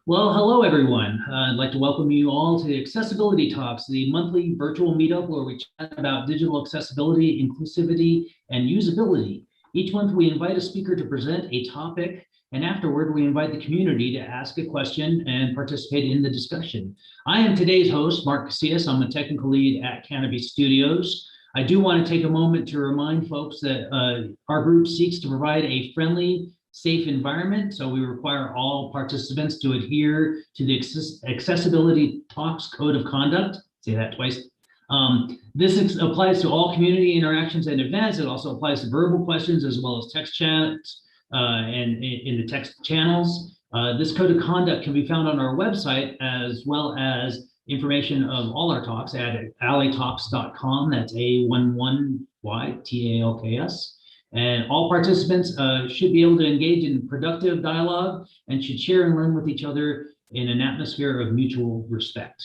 Well, hello everyone. I'd like to welcome you all to Accessibility Talks, the monthly virtual meetup where we chat about digital accessibility, inclusivity, and usability. Each month we invite a speaker to present a topic, and afterward we invite the community to ask a question and participate in the discussion. I am today's host, Mark Casillas. I'm a technical lead at Canopy Studios. I do want to take a moment to remind folks that our group seeks to provide a friendly, safe environment. So we require all participants to adhere to the Accessibility Talks Code of Conduct. Say that twice. This applies to all community interactions and events. It also applies to verbal questions as well as text chats and in the text channels. This code of conduct can be found on our website as well as information of all our talks at A11yTalks.com. That's A11yTalks. And all participants should be able to engage in productive dialogue and should share and learn with each other in an atmosphere of mutual respect.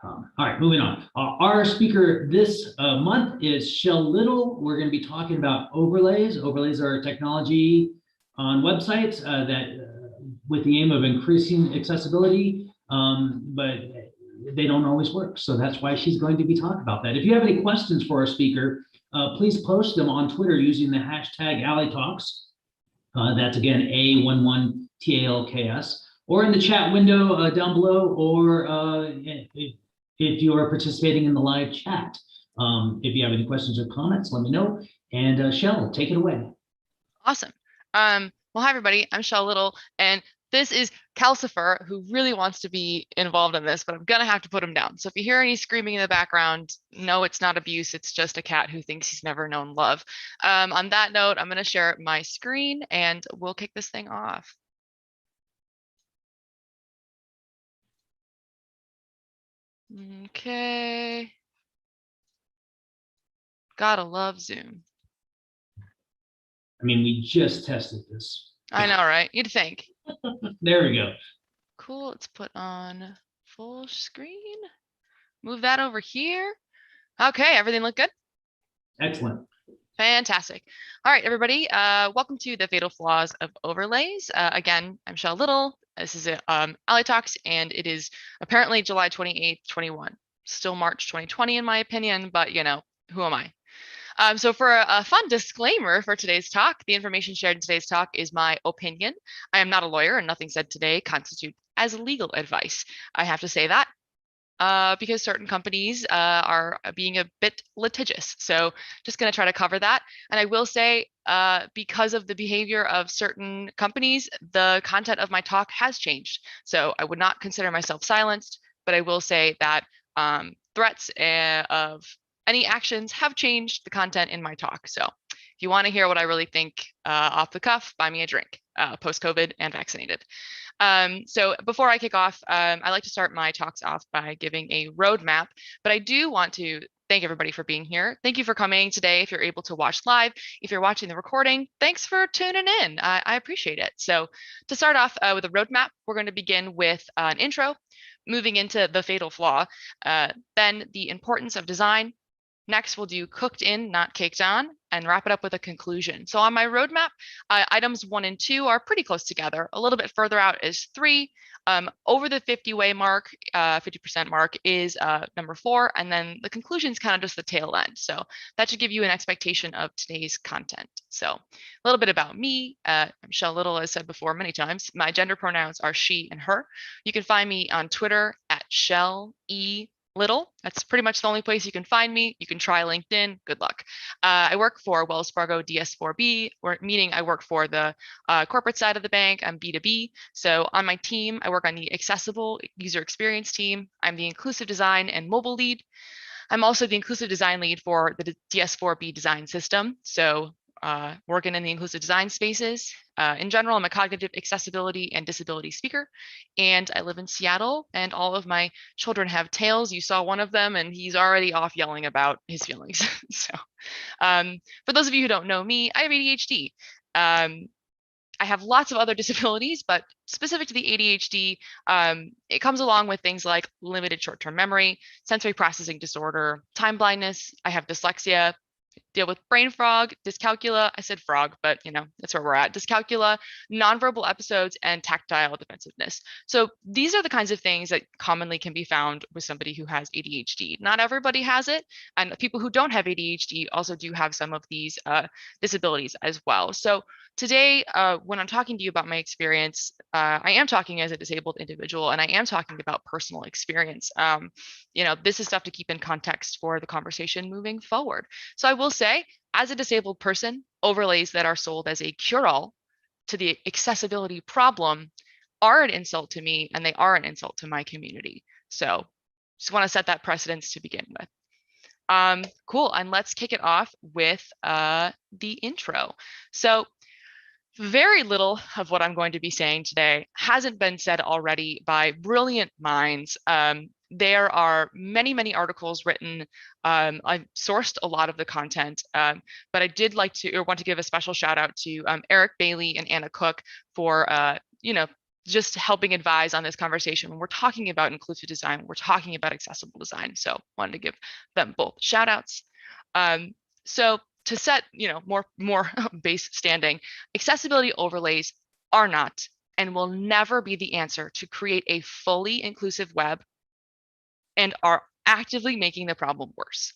All right, moving on. Our speaker this month is Shell Little. We're going to be talking about overlays. Overlays are technology on websites with the aim of increasing accessibility, but they don't always work. So that's why she's going to be talking about that. If you have any questions for our speaker, please post them on Twitter using the hashtag AlleyTalks. That's again A11TALKS, or in the chat window down below, or if you are participating in the live chat. If you have any questions or comments, let me know. And Shell, take it away. Awesome. Well, hi, everybody. I'm Shell Little, and this is Calcifer, who really wants to be involved in this, but I'm going to have to put him down. So if you hear any screaming in the background, no, it's not abuse. It's just a cat who thinks he's never known love. On that note, I'm going to share my screen, and we'll kick this thing off. Okay. Gotta love Zoom. I mean, we just tested this. I know, right? You'd think. There we go. Cool. Let's put on full screen. Move that over here. Okay, everything look good? Excellent. Fantastic. All right, everybody. Welcome to the Fatal Flaws of Overlays. Again, I'm Shell Little. This is Alley Talks, and it is apparently July 28th, 21. Still March 2020 in my opinion, but you know, who am I? So for a fun disclaimer for today's talk, the information shared in today's talk is my opinion. I am not a lawyer, and nothing said today constitutes as legal advice. I have to say that because certain companies are being a bit litigious. So just going to try to cover that. And I will say, because of the behavior of certain companies, the content of my talk has changed. So I would not consider myself silenced, but I will say that threats of any actions have changed the content in my talk. So if you want to hear what I really think off the cuff, buy me a drink, post-COVID and vaccinated. So before I kick off, I like to start my talks off by giving a roadmap, but I do want to thank everybody for being here. Thank you for coming today. If you're able to watch live, if you're watching the recording, thanks for tuning in. I appreciate it. So to start off with a roadmap, we're going to begin with an intro, moving into the fatal flaw, then the importance of design. Next, we'll do cooked in, not caked on, and wrap it up with a conclusion. So on my roadmap, items 1 and 2 are pretty close together. A little bit further out is 3. Over the 50-way mark, 50% mark is number 4, and then the conclusion is kind of just the tail end. So that should give you an expectation of today's content. So a little bit about me. I'm Shell Little, as said before many times. My gender pronouns are she and her. You can find me on Twitter at Shell E. Little. That's pretty much the only place you can find me. You can try LinkedIn. Good luck. I work for Wells Fargo DS4B, meaning I work for the corporate side of the bank. I'm B2B. So on my team, I work on the accessible user experience team. I'm the inclusive design and mobile lead. I'm also the inclusive design lead for the DS4B design system. So working in the inclusive design spaces. In general, I'm a cognitive accessibility and disability speaker, and I live in Seattle, and all of my children have tails. You saw one of them, and he's already off yelling about his feelings. So for those of you who don't know me, I have ADHD. I have lots of other disabilities, but specific to the ADHD, it comes along with things like limited short-term memory, sensory processing disorder, time blindness. I have dyslexia, deal with brain fog, dyscalculia. I said frog, but that's where we're at. Dyscalculia, nonverbal episodes, and tactile defensiveness. So these are the kinds of things that commonly can be found with somebody who has ADHD. Not everybody has it, and people who don't have ADHD also do have some of these disabilities as well. So today, when I'm talking to you about my experience, I am talking as a disabled individual, and I am talking about personal experience. This is stuff to keep in context for the conversation moving forward. So I will say, as a disabled person, overlays that are sold as a cure-all to the accessibility problem are an insult to me, and they are an insult to my community. So just want to set that precedence to begin with. Cool, and let's kick it off with the intro. So very little of what I'm going to be saying today hasn't been said already by brilliant minds. There are many, many articles written. I've sourced a lot of the content, but I did like to, or want to give a special shout out to Eric Bailey and Anna Cook for, just helping advise on this conversation when we're talking about inclusive design, we're talking about accessible design. So wanted to give them both shout outs. So to set, more base standing, accessibility overlays are not and will never be the answer to create a fully inclusive web, and are actively making the problem worse.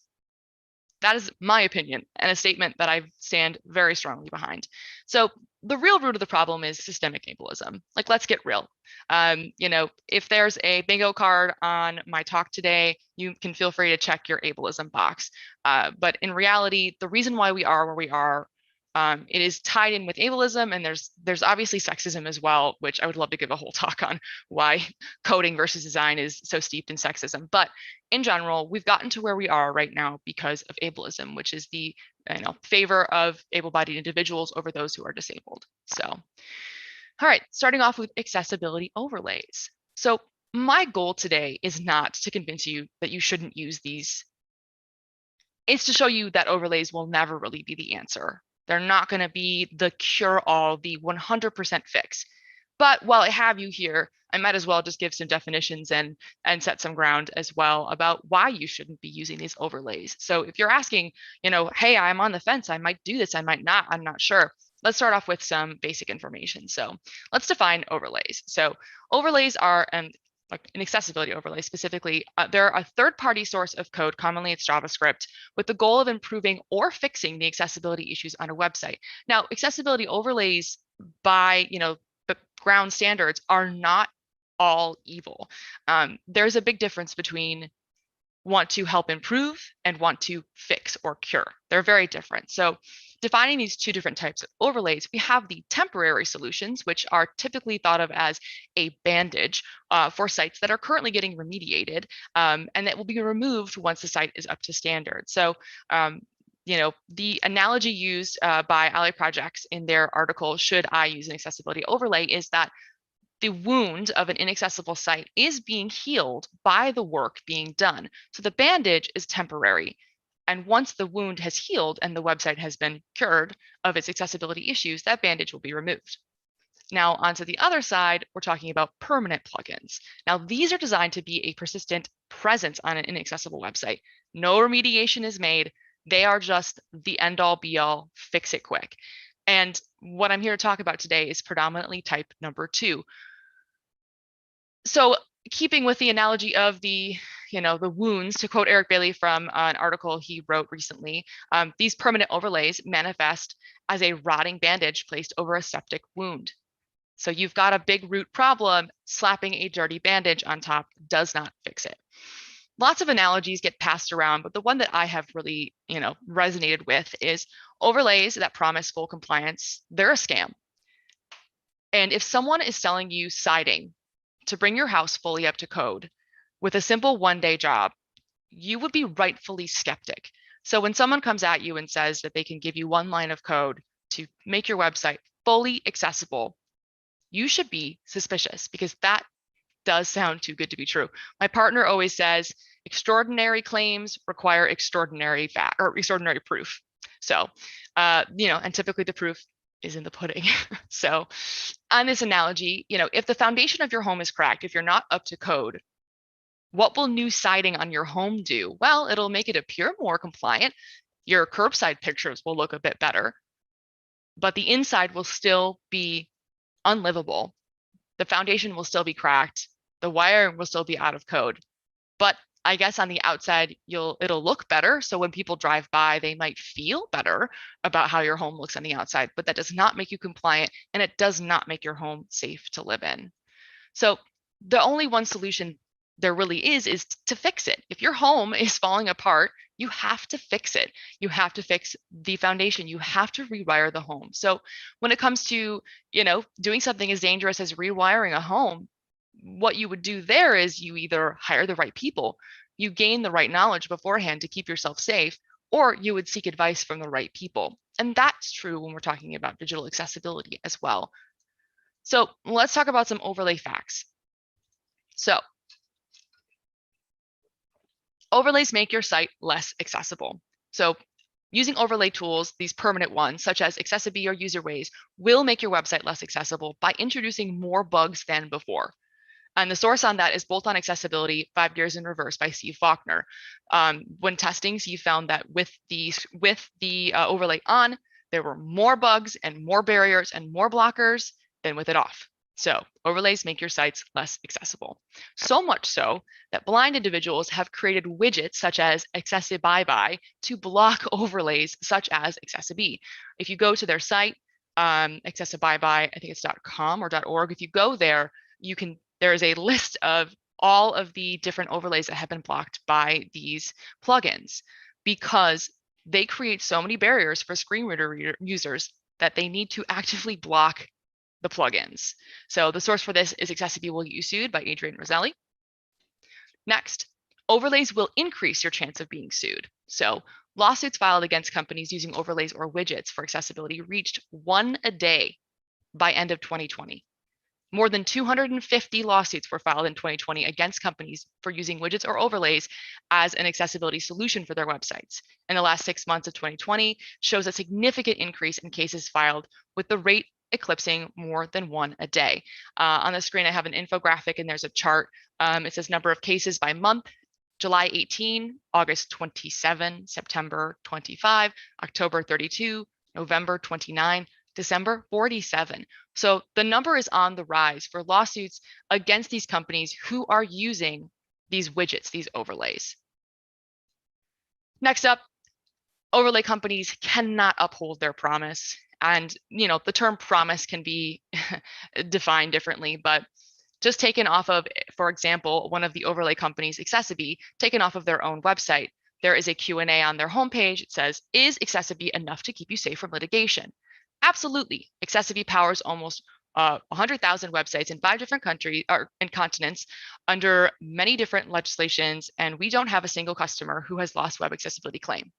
That is my opinion, and a statement that I stand very strongly behind. So the real root of the problem is systemic ableism. Like, let's get real. If there's a bingo card on my talk today, you can feel free to check your ableism box. But in reality, the reason why we are where we are, it is tied in with ableism, and there's obviously sexism as well, which I would love to give a whole talk on why coding versus design is so steeped in sexism. But in general, we've gotten to where we are right now because of ableism, which is the favor of able-bodied individuals over those who are disabled. So, all right, starting off with accessibility overlays. So my goal today is not to convince you that you shouldn't use these. It's to show you that overlays will never really be the answer. They're not going to be the cure-all, the 100% fix. But while I have you here, I might as well just give some definitions and set some ground as well about why you shouldn't be using these overlays. So if you're asking, hey, I'm on the fence, I might do this, I might not, I'm not sure. Let's start off with some basic information. So let's define overlays. So overlays are, like an accessibility overlay specifically, they're a third-party source of code, commonly it's JavaScript, with the goal of improving or fixing the accessibility issues on a website. Now, accessibility overlays by, the ground standards are not all evil. There's a big difference between want to help improve and want to fix or cure. They're very different. So defining these two different types of overlays, we have the temporary solutions, which are typically thought of as a bandage for sites that are currently getting remediated, and that will be removed once the site is up to standard. So the analogy used by Ally Projects in their article, Should I Use an Accessibility Overlay, is that the wound of an inaccessible site is being healed by the work being done. So the bandage is temporary. And once the wound has healed and the website has been cured of its accessibility issues, that bandage will be removed. Now, onto the other side, we're talking about permanent plugins. Now, these are designed to be a persistent presence on an inaccessible website. No remediation is made. They are just the end-all be-all, fix it quick. And what I'm here to talk about today is predominantly type number 2. So keeping with the analogy of the wounds, to quote Eric Bailey from an article he wrote recently, these permanent overlays manifest as a rotting bandage placed over a septic wound. So you've got a big root problem, slapping a dirty bandage on top does not fix it. Lots of analogies get passed around, but the one that I have really, resonated with is overlays that promise full compliance. They're a scam. And if someone is selling you siding to bring your house fully up to code with a simple one-day job, you would be rightfully skeptic. So when someone comes at you and says that they can give you one line of code to make your website fully accessible, you should be suspicious, because that does sound too good to be true. My partner always says, extraordinary claims require extraordinary proof. So, and typically the proof is in the pudding. So on this analogy, if the foundation of your home is cracked, if you're not up to code, what will new siding on your home do? Well, it'll make it appear more compliant. Your curbside pictures will look a bit better, but the inside will still be unlivable. The foundation will still be cracked. The wiring will still be out of code. But I guess on the outside, it'll look better. So when people drive by, they might feel better about how your home looks on the outside, but that does not make you compliant, and it does not make your home safe to live in. So the only one solution there really is to fix it. If your home is falling apart, you have to fix it. You have to fix the foundation. You have to rewire the home. So when it comes to, doing something as dangerous as rewiring a home, what you would do there is you either hire the right people, you gain the right knowledge beforehand to keep yourself safe, or you would seek advice from the right people. And that's true when we're talking about digital accessibility as well. So let's talk about some overlay facts. So overlays make your site less accessible. So using overlay tools, these permanent ones, such as Accessibility or UserWays, will make your website less accessible by introducing more bugs than before. And the source on that is Bolt-on Accessibility, 5 Gears in Reverse by Steve Faulkner. When testing, he found that with the overlay on, there were more bugs and more barriers and more blockers than with it off. So overlays make your sites less accessible. So much so that blind individuals have created widgets such as Accessibility to block overlays such as Accessibility. If you go to their site, Accessibility, I think it's .com or .org, if you go there, there is a list of all of the different overlays that have been blocked by these plugins because they create so many barriers for screen reader users that they need to actively block the plugins. So the source for this is Accessibility Will Get You Sued by Adrian Roselli. Next, overlays will increase your chance of being sued. So lawsuits filed against companies using overlays or widgets for accessibility reached 1 a day by end of 2020. More than 250 lawsuits were filed in 2020 against companies for using widgets or overlays as an accessibility solution for their websites. In the last 6 months of 2020 shows a significant increase in cases filed, with the rate eclipsing more than 1 a day. On the screen, I have an infographic and there's a chart. It says number of cases by month: July 18, August 27, September 25, October 32, November 29, December 47. So the number is on the rise for lawsuits against these companies who are using these widgets, these overlays. Next up, overlay companies cannot uphold their promise. And the term promise can be defined differently, but just taken off of, for example, one of the overlay companies, Accessibility, taken off of their own website, there is a Q&A on their homepage. It says, is Accessibility enough to keep you safe from litigation? Absolutely. Accessibility powers almost 100,000 websites in 5 different countries or in continents under many different legislations, and we don't have a single customer who has lost web accessibility claim.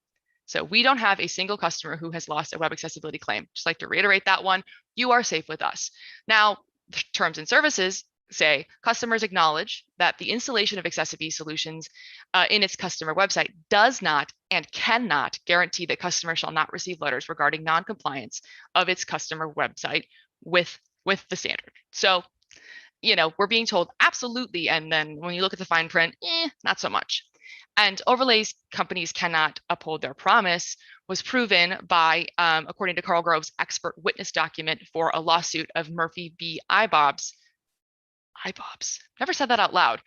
So we don't have a single customer who has lost a web accessibility claim. Just like to reiterate that one, you are safe with us. Now, the terms and services say customers acknowledge that the installation of accessibility solutions in its customer website does not and cannot guarantee that customers shall not receive letters regarding non-compliance of its customer website with the standard. So, we're being told absolutely, and then when you look at the fine print, not so much. And overlays companies cannot uphold their promise was proven by, according to Carl Grove's expert witness document for a lawsuit of Murphy v. IBOBS, never said that out loud.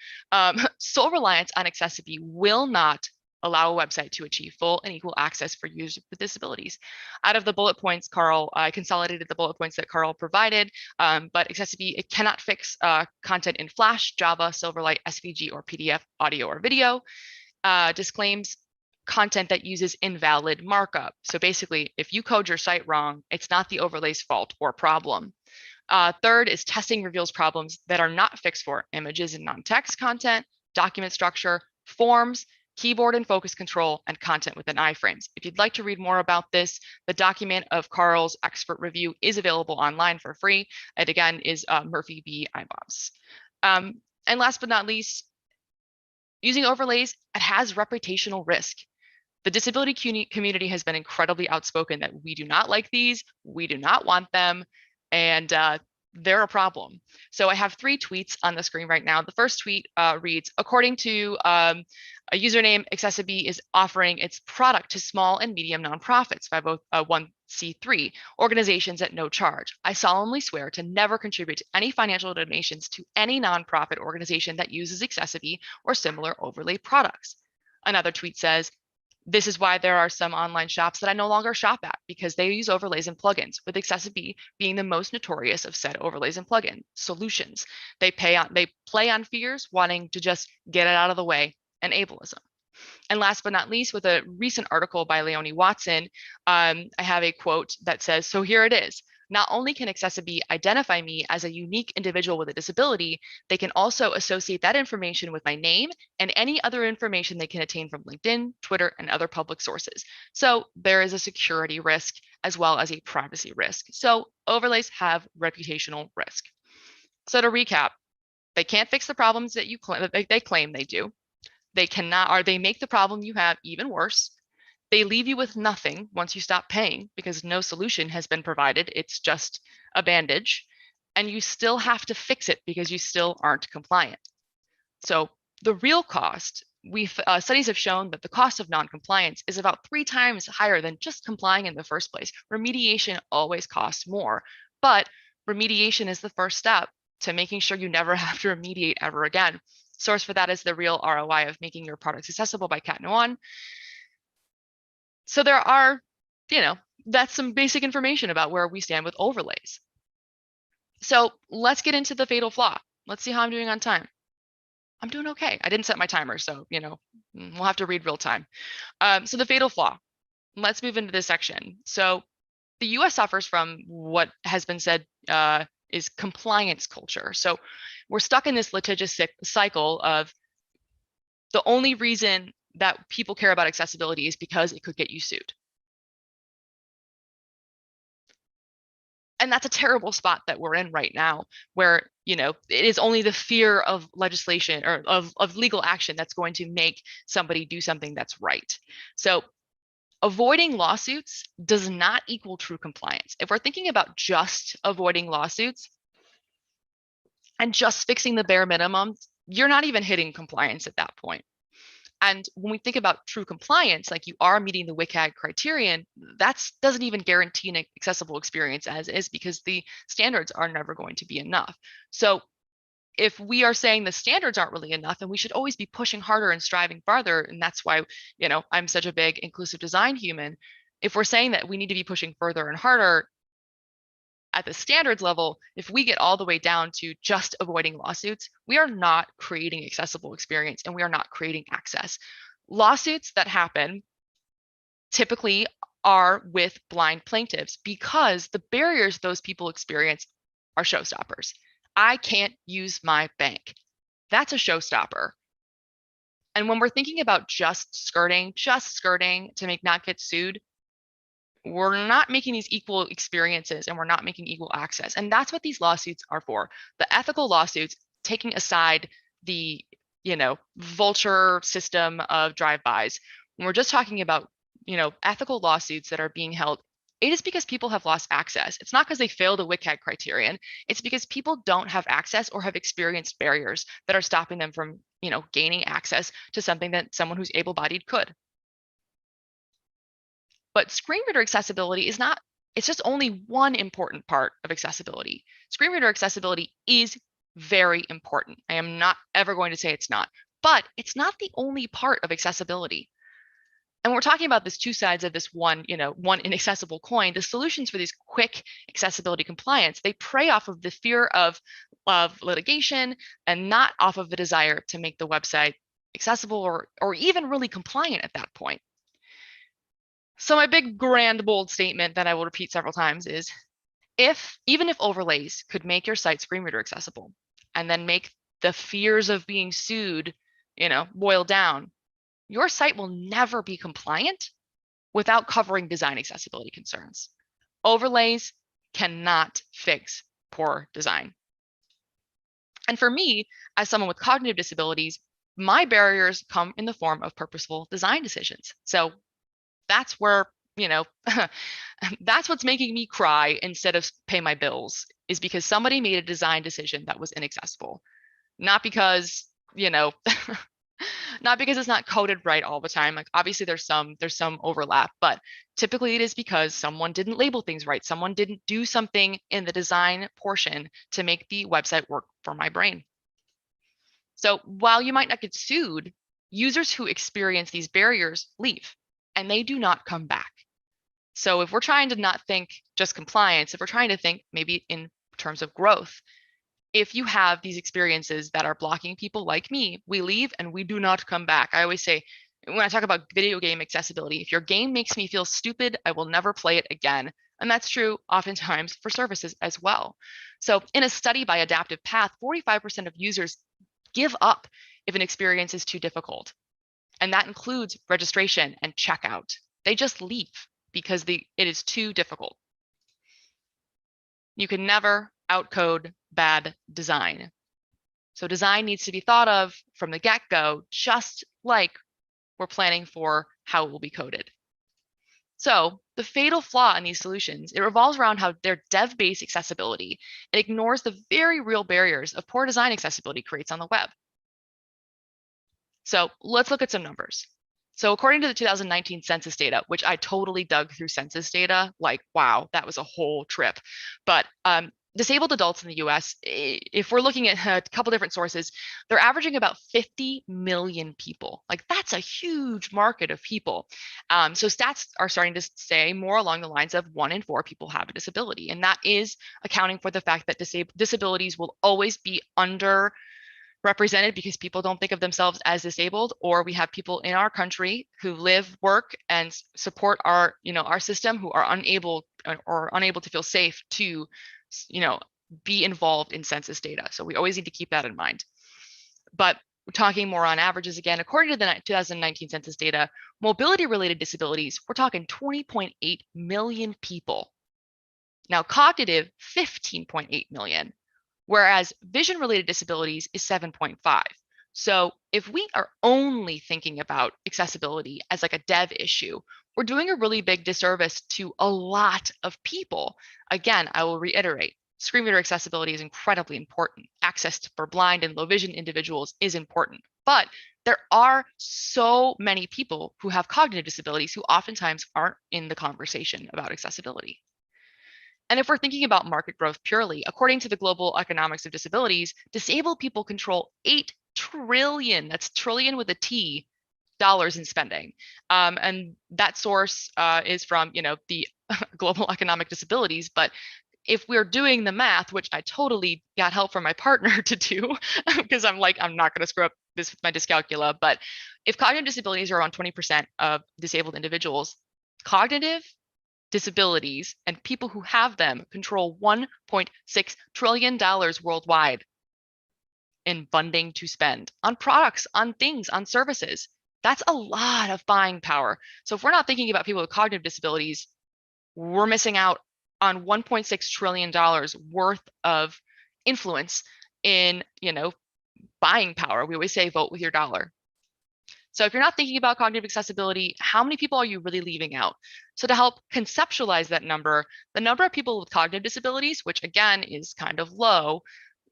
Sole reliance on accessibility will not allow a website to achieve full and equal access for users with disabilities. Out of the bullet points, I consolidated the bullet points that Carl provided, but accessibility, it cannot fix content in Flash, Java, Silverlight, SVG, or PDF, audio or video. Disclaims content that uses invalid markup. So basically, if you code your site wrong, it's not the overlay's fault or problem. Third is testing reveals problems that are not fixed for images and non-text content, document structure, forms, keyboard and focus control, and content within iframes. If you'd like to read more about this, the document of Carl's expert review is available online for free. It again is Murphy v. IBOBS. And last but not least, using overlays, it has reputational risk. The disability community has been incredibly outspoken that we do not like these, we do not want them, and they're a problem. So I have 3 tweets on the screen right now. The first tweet reads, according to a username, Accessibility is offering its product to small and medium nonprofits, 501c3 organizations at no charge. I solemnly swear to never contribute to any financial donations to any nonprofit organization that uses Accessibility or similar overlay products. Another tweet says, this is why there are some online shops that I no longer shop at, because they use overlays and plugins, with Accessibility being the most notorious of said overlays and plugin solutions. They play on fears, wanting to just get it out of the way, and ableism. And last but not least, with a recent article by Leonie Watson, I have a quote that says, so here it is. Not only can Accessibility identify me as a unique individual with a disability, they can also associate that information with my name and any other information they can attain from LinkedIn, Twitter, and other public sources. So there is a security risk as well as a privacy risk. So overlays have reputational risk. So to recap, they can't fix the problems that they claim they do. They cannot, or they make the problem you have even worse. They leave you with nothing once you stop paying because no solution has been provided. It's just a bandage, and you still have to fix it because you still aren't compliant. So the real cost, studies have shown that the cost of non-compliance is about 3 times higher than just complying in the first place. Remediation always costs more, but remediation is the first step to making sure you never have to remediate ever again. Source for that is the real ROI of making your products accessible by Kat Nguyen. So there are, that's some basic information about where we stand with overlays. So let's get into the fatal flaw. Let's see how I'm doing on time. I'm doing okay. I didn't set my timer, so, we'll have to read real time. So the fatal flaw, let's move into this section. So the US suffers from what has been said is compliance culture. So we're stuck in this litigious cycle of the only reason that people care about accessibility is because it could get you sued. And that's a terrible spot that we're in right now, where, it is only the fear of legislation or of legal action that's going to make somebody do something that's right. So avoiding lawsuits does not equal true compliance. If we're thinking about just avoiding lawsuits and just fixing the bare minimum, you're not even hitting compliance at that point. And when we think about true compliance, like you are meeting the Wikag criterion, that doesn't even guarantee an accessible experience as is, because the standards are never going to be enough. So if we are saying the standards aren't really enough, and we should always be pushing harder and striving farther, and that's why, I'm such a big inclusive design human. If we're saying that we need to be pushing further and harder at the standards level, if we get all the way down to just avoiding lawsuits, we are not creating accessible experience, and we are not creating access. Lawsuits that happen typically are with blind plaintiffs because the barriers those people experience are showstoppers. I can't use my bank. That's a showstopper. And when we're thinking about just skirting to not get sued, we're not making these equal experiences, and we're not making equal access. And that's what these lawsuits are for. The ethical lawsuits, taking aside the, vulture system of drive-bys. When we're just talking about, ethical lawsuits that are being held, it is because people have lost access. It's not because they failed the Wikag criterion. It's because people don't have access or have experienced barriers that are stopping them from, gaining access to something that someone who's able-bodied could. But screen reader accessibility is not, it's just only one important part of accessibility. Screen reader accessibility is very important. I am not ever going to say it's not, but it's not the only part of accessibility. And we're talking about this 2 sides of this one inaccessible coin. The solutions for these quick accessibility compliance, they prey off of the fear of litigation and not off of the desire to make the website accessible or even really compliant at that point. So my big, grand, bold statement that I will repeat several times is, even if overlays could make your site screen reader accessible and then make the fears of being sued, boil down, your site will never be compliant without covering design accessibility concerns. Overlays cannot fix poor design. And for me, as someone with cognitive disabilities, my barriers come in the form of purposeful design decisions. So that's where, That's what's making me cry instead of pay my bills, is because somebody made a design decision that was inaccessible. Not because, not because it's not coded right all the time. Like obviously there's some overlap, but typically it is because someone didn't label things right. Someone didn't do something in the design portion to make the website work for my brain. So while you might not get sued, users who experience these barriers leave and they do not come back. So if we're trying to not think just compliance, if we're trying to think maybe in terms of growth, if you have these experiences that are blocking people like me, we leave and we do not come back. I always say, when I talk about video game accessibility, if your game makes me feel stupid, I will never play it again. And that's true oftentimes for services as well. So in a study by Adaptive Path, 45% of users give up if an experience is too difficult. And that includes registration and checkout. They just leave because it is too difficult. You can never outcode bad design. So design needs to be thought of from the get-go, just like we're planning for how it will be coded. So the fatal flaw in these solutions, it revolves around how their dev-based accessibility, it ignores the very real barriers of poor design accessibility creates on the web. So let's look at some numbers. So according to the 2019 census data, which I totally dug through census data, like, wow, that was a whole trip. But disabled adults in the US, if we're looking at a couple different sources, they're averaging about 50 million people. Like that's a huge market of people. So stats are starting to say more along the lines of 1 in 4 people have a disability. And that is accounting for the fact that disabilities will always be underrepresented because people don't think of themselves as disabled, or we have people in our country who live, work, and support our system who are unable to feel safe to be involved in census data. So we always need to keep that in mind. But talking more on averages again, according to the 2019 census data, mobility-related disabilities, we're talking 20.8 million people. Now cognitive, 15.8 million. Whereas vision-related disabilities is 7.5. So if we are only thinking about accessibility as like a dev issue, we're doing a really big disservice to a lot of people. Again, I will reiterate, screen reader accessibility is incredibly important. Access for blind and low vision individuals is important. But there are so many people who have cognitive disabilities who oftentimes aren't in the conversation about accessibility. And if we're thinking about market growth purely, according to the Global Economics of Disabilities, disabled people control 8 trillion, that's trillion with a T, dollars in spending. And that source is from, the Global Economic Disabilities. But if we're doing the math, which I totally got help from my partner to do, because I'm like, I'm not going to screw up this with my dyscalculia, but if cognitive disabilities are around 20% of disabled individuals, cognitive disabilities and people who have them control $1.6 trillion worldwide in funding to spend on products, on things, on services. That's a lot of buying power. So if we're not thinking about people with cognitive disabilities, we're missing out on $1.6 trillion worth of influence in, buying power. We always say vote with your dollar. So if you're not thinking about cognitive accessibility, how many people are you really leaving out? So to help conceptualize that number, the number of people with cognitive disabilities, which again is kind of low,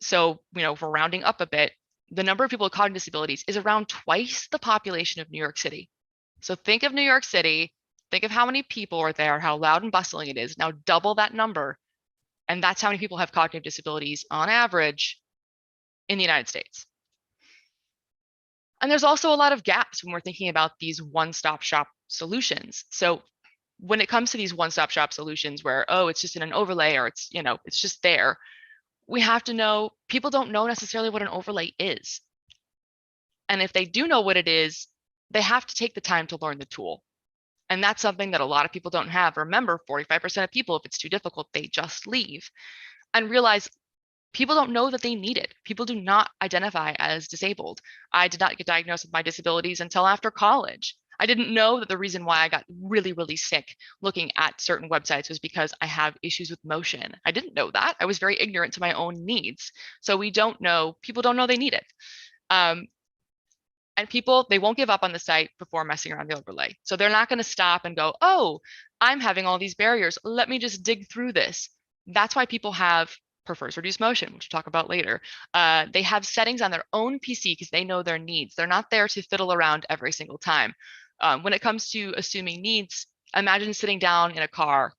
so if we're rounding up a bit, the number of people with cognitive disabilities is around twice the population of New York City. So think of New York City, think of how many people are there, how loud and bustling it is. Now double that number, and that's how many people have cognitive disabilities on average in the United States. And there's also a lot of gaps when we're thinking about these one-stop shop solutions. So when it comes to these one-stop shop solutions where, oh, it's just in an overlay or it's just there, we have to know people don't know necessarily what an overlay is. And if they do know what it is, they have to take the time to learn the tool. And that's something that a lot of people don't have. Remember, 45% of people, if it's too difficult, they just leave and realize people don't know that they need it. People do not identify as disabled. I did not get diagnosed with my disabilities until after college. I didn't know that the reason why I got really, really sick looking at certain websites was because I have issues with motion. I didn't know that. I was very ignorant to my own needs. So people don't know they need it. And people, they won't give up on the site before messing around the overlay. So they're not going to stop and go, oh, I'm having all these barriers. Let me just dig through this. That's why people have prefers reduced motion, which we'll talk about later. They have settings on their own PC because they know their needs. They're not there to fiddle around every single time. When it comes to assuming needs, imagine sitting down in a car.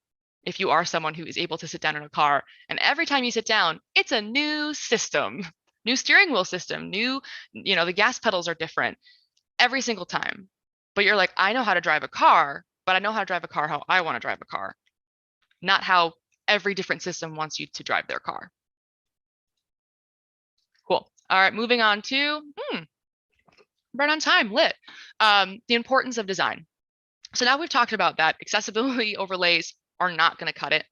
If you are someone who is able to sit down in a car, and every time you sit down, it's a new system, new steering wheel system, new, the gas pedals are different every single time. But you're like, I know how to drive a car, but I know how to drive a car how I want to drive a car, not how every different system wants you to drive their car. Cool. All right, moving on to, right on time, lit. The importance of design. So now we've talked about that accessibility overlays are not going to cut it.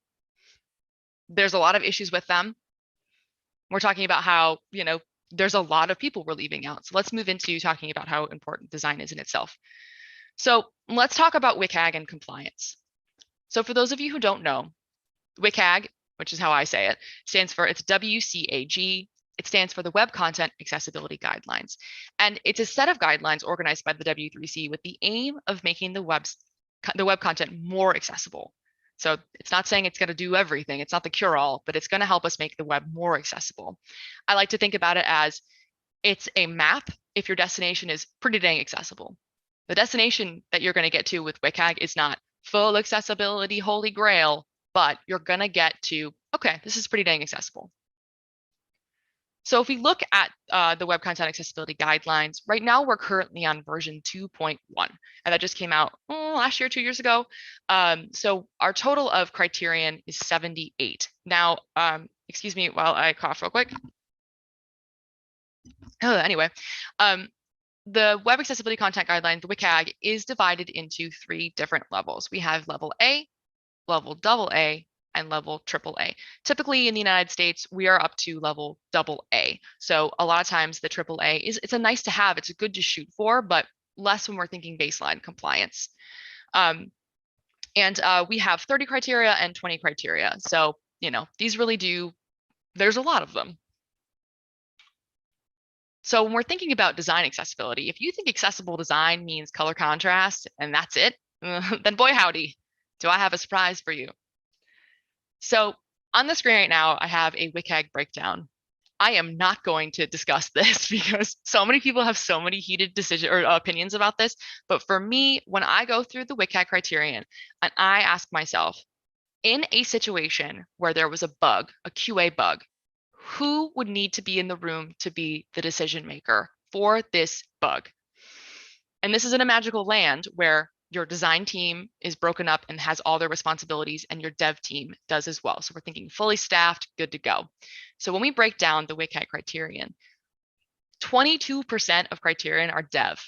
There's a lot of issues with them. We're talking about how, there's a lot of people we're leaving out. So let's move into talking about how important design is in itself. So let's talk about Wikag and compliance. So for those of you who don't know, Wikag, which is how I say it, stands for, it's WCAG. It stands for the Web Content Accessibility Guidelines. And it's a set of guidelines organized by the W3C with the aim of making the web content more accessible. So it's not saying it's going to do everything. It's not the cure-all, but it's going to help us make the web more accessible. I like to think about it as it's a map if your destination is pretty dang accessible. The destination that you're going to get to with Wikag is not full accessibility, holy grail, but you're going to get to, okay, this is pretty dang accessible. So if we look at the Web Content Accessibility Guidelines, right now we're currently on version 2.1, and that just came out last year, 2 years ago. So our total of criterion is 78. Now, excuse me while I cough real quick. Anyway, the Web Accessibility Content Guideline, the WCAG, is divided into 3 different levels. We have level A, level AA, and level AAA. Typically in the United States, we are up to level AA. So a lot of times the AAA it's a nice to have, it's a good to shoot for, but less when we're thinking baseline compliance. We have 30 criteria and 20 criteria. So, these really there's a lot of them. So when we're thinking about design accessibility, if you think accessible design means color contrast and that's it, then boy howdy, do I have a surprise for you. So on the screen right now, I have a WCAG breakdown. I am not going to discuss this because so many people have so many heated opinions about this. But for me, when I go through the WCAG criterion and I ask myself, in a situation where there was a bug, a QA bug, who would need to be in the room to be the decision maker for this bug? And this is in a magical land where your design team is broken up and has all their responsibilities, and your dev team does as well. So we're thinking fully staffed, good to go. So when we break down the WCAG criterion, 22% of criterion are dev,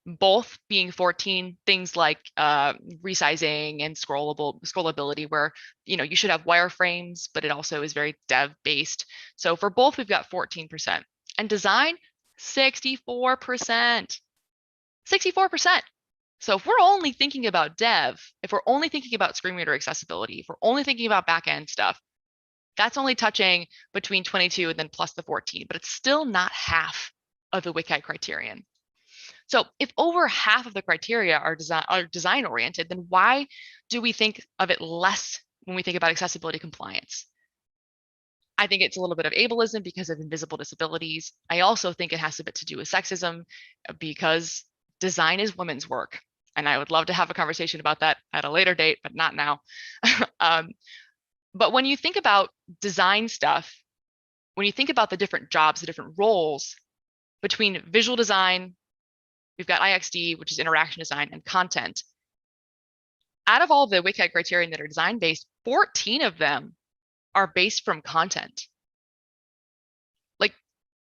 both being 14 things like resizing and scrollability, where you should have wireframes, but it also is very dev based. So for both, we've got 14%, and design 64%. 64%. So if we're only thinking about dev, if we're only thinking about screen reader accessibility, if we're only thinking about backend stuff, that's only touching between 22 and then plus the 14, but it's still not half of the WCAG criterion. So if over half of the criteria are design oriented, then why do we think of it less when we think about accessibility compliance? I think it's a little bit of ableism because of invisible disabilities. I also think it has a bit to do with sexism because design is women's work. And I would love to have a conversation about that at a later date, but not now. But when you think about design stuff, when you think about the different jobs, the different roles between visual design, we've got IXD, which is interaction design, and content. Out of all the WCAG criterion that are design-based, 14 of them are based from content. Like,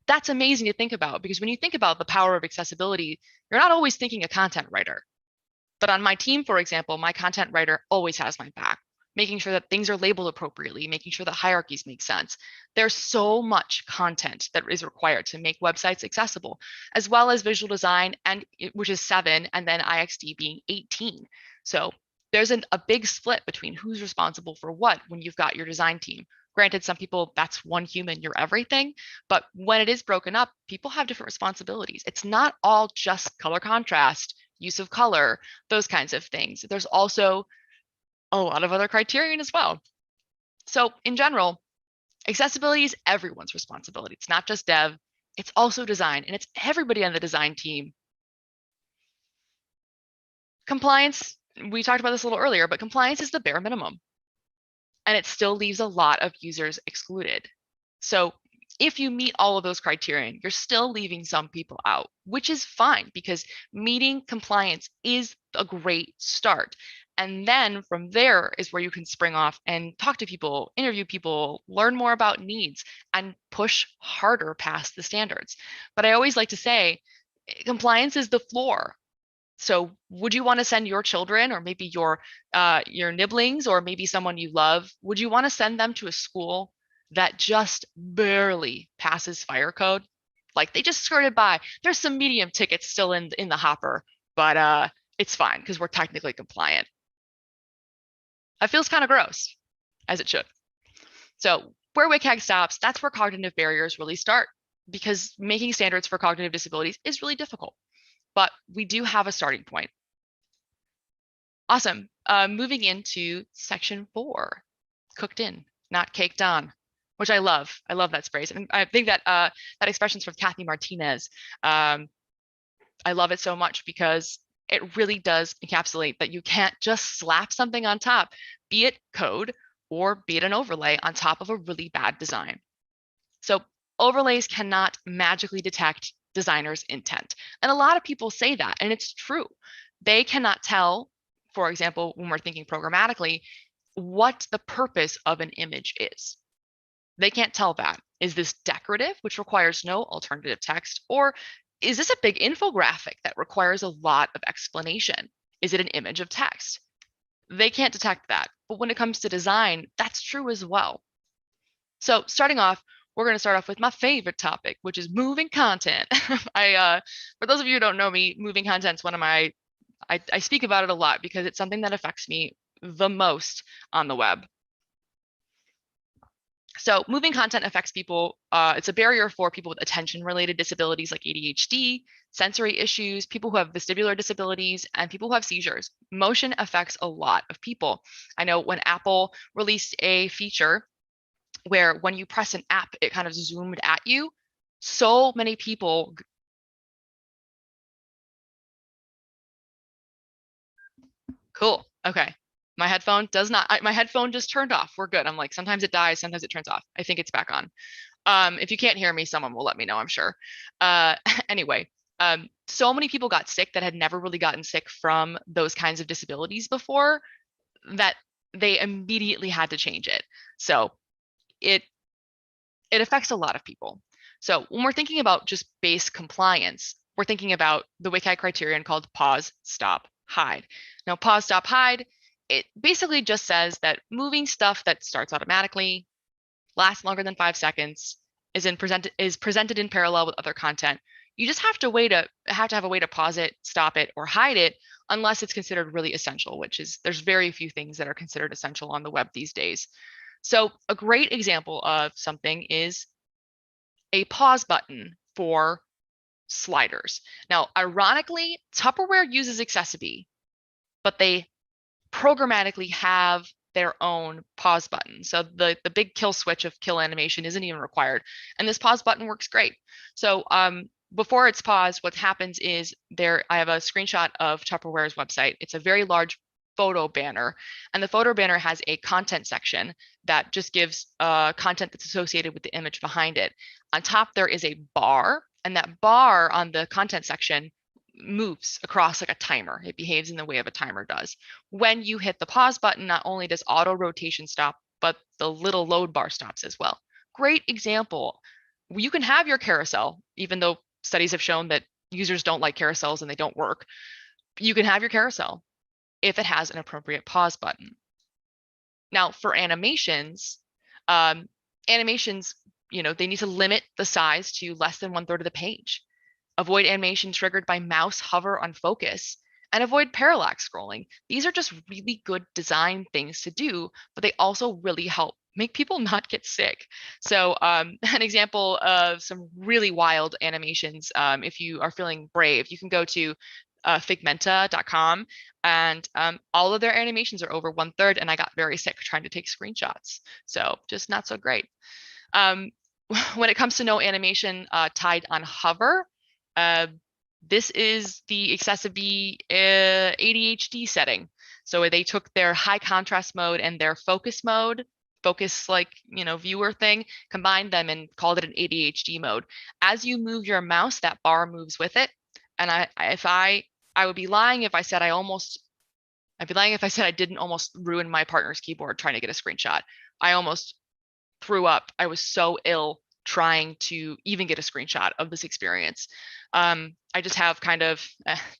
that's amazing to think about, because when you think about the power of accessibility, you're not always thinking a content writer. But on my team, for example, my content writer always has my back, making sure that things are labeled appropriately, making sure that hierarchies make sense. There's so much content that is required to make websites accessible, as well as visual design, and which is 7, and then IXD being 18. So there's a big split between who's responsible for what when you've got your design team. Granted, some people, that's one human, you're everything. But when it is broken up, people have different responsibilities. It's not all just color contrast, use of color, those kinds of things. There's also a lot of other criterion as well. So in general, accessibility is everyone's responsibility. It's not just dev, it's also design, and it's everybody on the design team. Compliance, we talked about this a little earlier, but compliance is the bare minimum. And it still leaves a lot of users excluded. So if you meet all of those criterion, you're still leaving some people out, which is fine because meeting compliance is a great start. And then from there is where you can spring off and talk to people, interview people, learn more about needs, and push harder past the standards. But I always like to say, compliance is the floor. So would you want to send your children or maybe your nibblings or maybe someone you love, would you want to send them to a school that just barely passes fire code? Like they just skirted by. There's some medium tickets still in the hopper, but it's fine because we're technically compliant. That feels kind of gross, as it should. So where Wikag stops, that's where cognitive barriers really start because making standards for cognitive disabilities is really difficult. But we do have a starting point. Awesome. Moving into section 4, cooked in, not caked on, which I love. I love that phrase. And I think that that expression's from Kathy Martinez. I love it so much because it really does encapsulate that you can't just slap something on top, be it code or be it an overlay on top of a really bad design. So overlays cannot magically detect designers' intent. And a lot of people say that, and it's true. They cannot tell, for example, when we're thinking programmatically, what the purpose of an image is. They can't tell that. Is this decorative, which requires no alternative text? Or is this a big infographic that requires a lot of explanation? Is it an image of text? They can't detect that. But when it comes to design, that's true as well. So starting off, we're going to start off with my favorite topic, which is moving content. For those of you who don't know me, moving content is one of my, I speak about it a lot because it's something that affects me the most on the web. So moving content affects people. It's a barrier for people with attention-related disabilities like ADHD, sensory issues, people who have vestibular disabilities, and people who have seizures. Motion affects a lot of people. I know when Apple released a feature where when you press an app, it kind of zoomed at you. So many people. Cool. Okay. My headphone does not, my headphone just turned off. We're good. I'm like, sometimes it dies, sometimes it turns off. I think it's back on. If you can't hear me, someone will let me know, I'm sure. Anyway, so many people got sick that had never really gotten sick from those kinds of disabilities before that they immediately had to change it. So it affects a lot of people. So when we're thinking about just base compliance, we're thinking about the Wikag criterion called pause, stop, hide. Now, pause, stop, hide, it basically just says that moving stuff that starts automatically, lasts longer than 5 seconds, is presented in parallel with other content. You just have to have a way to pause it, stop it, or hide it unless it's considered really essential, which is there's very few things that are considered essential on the web these days. So a great example of something is a pause button for sliders. Now, ironically, Tupperware uses Accessibility, but they programmatically have their own pause button. So the big kill switch of kill animation isn't even required. And this pause button works great. So before it's paused, what happens is I have a screenshot of Tupperware's website. It's a very large photo banner, and the photo banner has a content section that just gives content that's associated with the image behind it. On top, there is a bar, and that bar on the content section moves across like a timer. It behaves in the way of a timer does. When you hit the pause button, not only does auto rotation stop, but the little load bar stops as well. Great example. You can have your carousel, even though studies have shown that users don't like carousels and they don't work. You can have your carousel if it has an appropriate pause button. Now, for animations, they need to limit the size to less than 1/3 of the page. Avoid animation triggered by mouse hover on focus. and avoid parallax scrolling. These are just really good design things to do, but they also really help make people not get sick. So an example of some really wild animations, if you are feeling brave, you can go to figmenta.com, and all of their animations are over 1/3, and I got very sick trying to take screenshots. So just not so great. When it comes to no animation tied on hover, this is the Accessibility ADHD setting. So they took their high contrast mode and their focus mode, focus like, viewer thing, combined them and called it an ADHD mode. As you move your mouse, that bar moves with it. And I would be lying if I said I'd be lying if I said I didn't almost ruin my partner's keyboard trying to get a screenshot. I almost threw up. I was so ill trying to even get a screenshot of this experience. I just have kind of,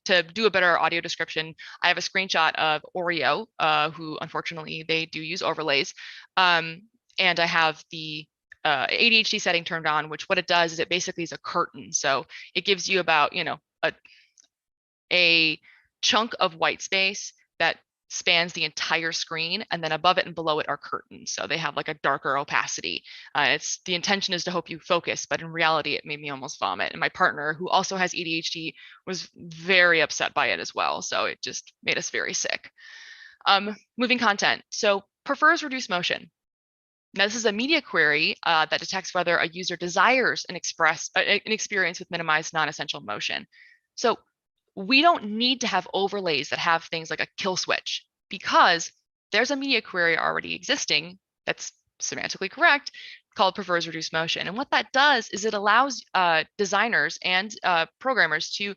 to do a better audio description, I have a screenshot of Oreo, who unfortunately they do use overlays. And I have the ADHD setting turned on, which what it does is it basically is a curtain. So it gives you about, a chunk of white space that spans the entire screen, and then above it and below it are curtains. So they have like a darker opacity. The intention is to help you focus, but in reality, it made me almost vomit. And my partner, who also has ADHD, was very upset by it as well. So it just made us very sick. Moving content. So prefers reduced motion. Now, this is a media query that detects whether a user desires an experience with minimized non-essential motion. So we don't need to have overlays that have things like a kill switch, because there's a media query already existing that's semantically correct called prefers reduced motion. And what that does is it allows designers and programmers to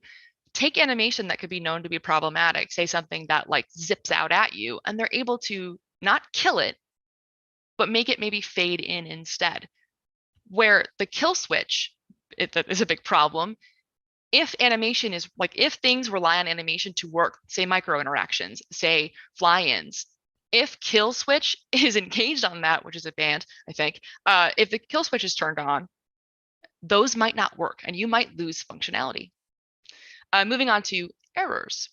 take animation that could be known to be problematic, say something that like zips out at you, and they're able to not kill it, but make it maybe fade in instead. Where the kill switch is a big problem. If animation is like, if things rely on animation to work, say micro interactions, say fly-ins, if kill switch is engaged on that, which is a band, I think, if the kill switch is turned on, those might not work and you might lose functionality. Moving on to errors.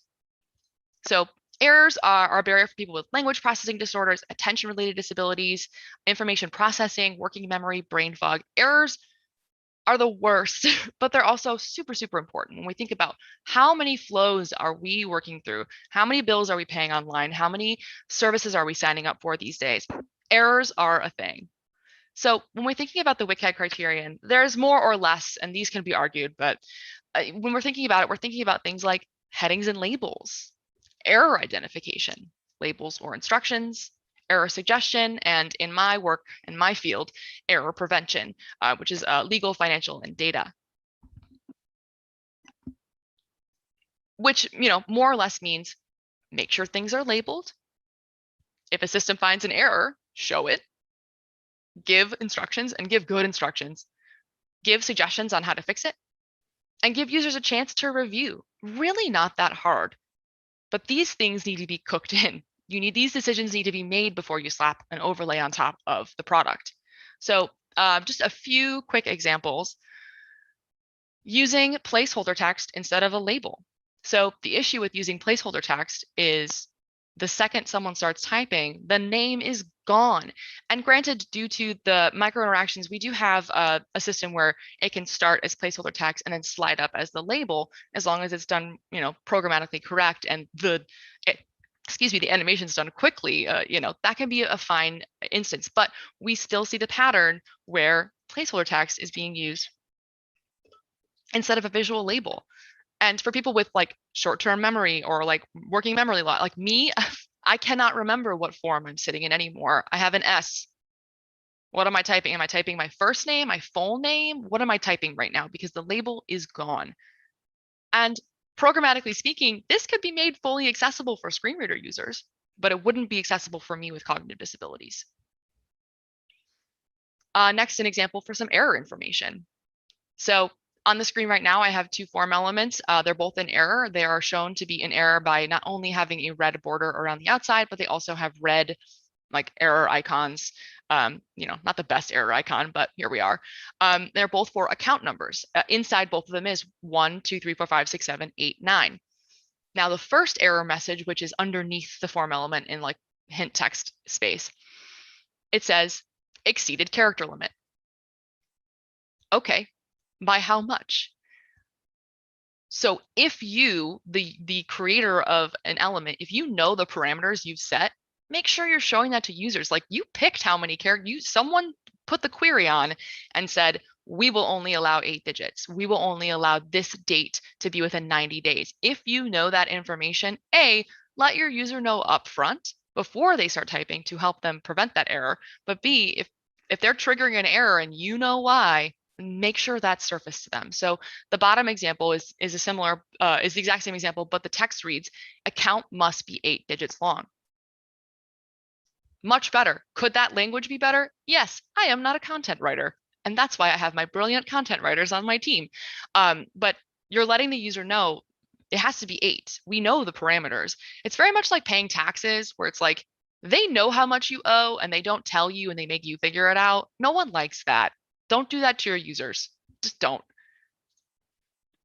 So errors are a barrier for people with language processing disorders, attention-related disabilities, information processing, working memory, brain fog. Errors are the worst, but they're also super, super important. When we think about how many flows are we working through, how many bills are we paying online, how many services are we signing up for these days, errors are a thing. So when we're thinking about the WCAG criterion, there's more or less, and these can be argued, but when we're thinking about it, we're thinking about things like headings and labels, error identification, labels or instructions, error suggestion, and in my work, in my field, error prevention, which is legal, financial, and data. Which, more or less means make sure things are labeled. If a system finds an error, show it. Give instructions and give good instructions. Give suggestions on how to fix it. And give users a chance to review. Really not that hard. But these things need to be cooked in. These decisions need to be made before you slap an overlay on top of the product. So just a few quick examples. Using placeholder text instead of a label. So the issue with using placeholder text is the second someone starts typing, the name is gone. And granted, due to the micro interactions, we do have a system where it can start as placeholder text and then slide up as the label, as long as it's done, programmatically correct and the animation's done quickly. That can be a fine instance, but we still see the pattern where placeholder text is being used instead of a visual label. And for people with like short-term memory or like working memory lot, like me, I cannot remember what form I'm sitting in anymore. I have an S. What am I typing? Am I typing my first name, my full name? What am I typing right now? Because the label is gone. And programmatically speaking, this could be made fully accessible for screen reader users, but it wouldn't be accessible for me with cognitive disabilities. Next, an example for some error information. So on the screen right now, I have two form elements. They're both in error. They are shown to be in error by not only having a red border around the outside, but they also have red like error icons. Not the best error icon, but here we are. They're both for account numbers. Inside both of them is 1, 2, 3, 4, 5, 6, 7, 8, 9. Now the first error message, which is underneath the form element in like hint text space, it says exceeded character limit. Okay, by how much? So if you, the creator of an element, if you know the parameters you've set, make sure you're showing that to users. Like you picked how many characters, someone put the query on and said, we will only allow 8 digits. We will only allow this date to be within 90 days. If you know that information, A, let your user know upfront before they start typing to help them prevent that error. But B, if they're triggering an error and you know why, make sure that's surfaced to them. So the bottom example is a similar, is the exact same example, but the text reads, account must be 8 digits long. Much better. Could that language be better? Yes, I am not a content writer. And that's why I have my brilliant content writers on my team. But you're letting the user know it has to be 8. We know the parameters. It's very much like paying taxes, where it's like, they know how much you owe and they don't tell you and they make you figure it out. No one likes that. Don't do that to your users. Just don't.